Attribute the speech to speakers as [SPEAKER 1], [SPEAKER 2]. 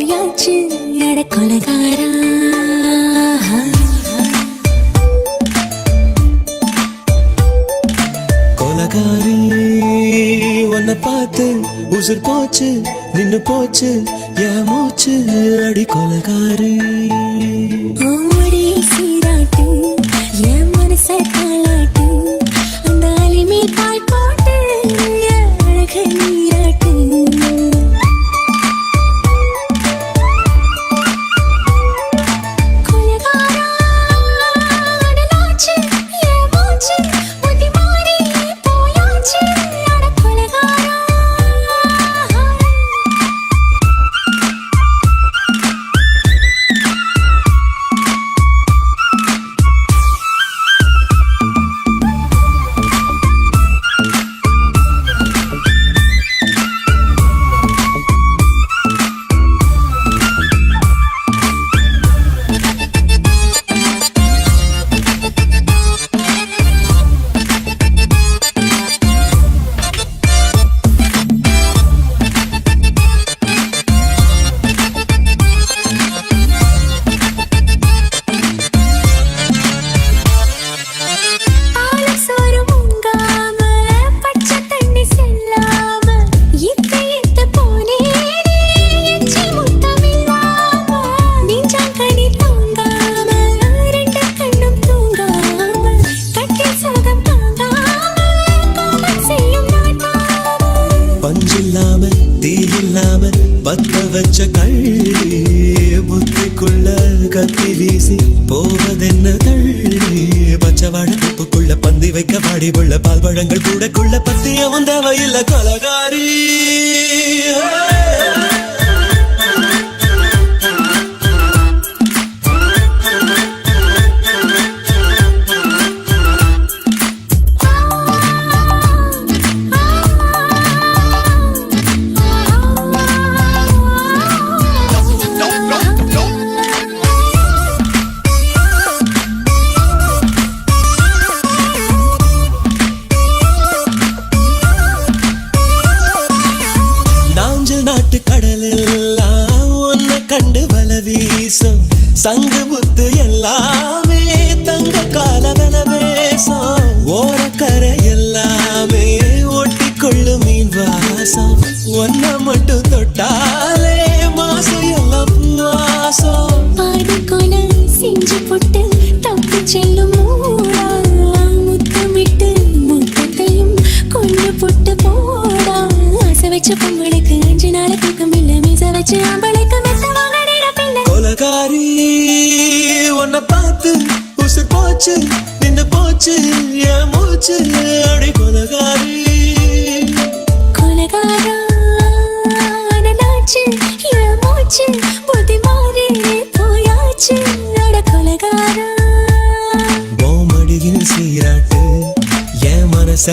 [SPEAKER 1] போயாச்சு அட கொலகாரா.
[SPEAKER 2] கொலகாரி உன்னை பார்த்து உசுர் போச்சு நின்னு போச்சு என் மூச்சு அடி கொலகாரி.
[SPEAKER 1] ஓடி சீராட்டு என் மனச தாளாட்டு அந்த அலிமே பால் போட்டு அழக நீராட்டு. கொலகாரா அடலாச்சு என் மூச்சு புத்தி மாறி போயாச்சு அட கொலகாரா.
[SPEAKER 2] பஞ்சில்லாம தீயில்லாம பத்த வச்ச கள்ளி புத்திக்குள்ள கத்தி வீசி போவதென்ன தள்ளி. பச்சவாட உப்புக்குள்ள பந்தி வைக்க பாடி உள்ள பால் பழங்கள் கூடக்குள்ள பத்தியவும் தேவையில்லை கொலகாரி. நாட்டு கடலெல்லாம் உன்னை கண்டு வல வீசும் சங்கு புத்து எல்லாமே தங்க காலவன வேசம். ஓரக்கரை எல்லாமே ஒட்டி கொள்ளும் மீன் வாசம். ஒன்ன மட்டும் தொட்டாலே மாசம் எல்லாம் வாசம்.
[SPEAKER 1] பாதி கொலம் செஞ்சு போட்டு தப்பு செல்லும் ஊரா முத்தமிட்டு முத்தத்தையும் கொண்டு போட்டு போடா. ஆசை வச்ச பொங்கலுக்கு அஞ்சு நாள் தூக்கம் இல்ல மீச வச்சு ஆம்பளைக்கு மெத்த வாங்க நினைப்பில்லை.
[SPEAKER 2] கொலகாரி உன்னை பார்த்து உசுர் போச்சு நின்னு போச்சு என் மூச்சு அடி கொலகாரி.
[SPEAKER 1] கொலகாரா அடலாச்சு என் மூச்சு புத்தி மாறி போயாச்சு அட கொலகாரா.
[SPEAKER 2] ஓமடியில் சீராட்டு என் மனச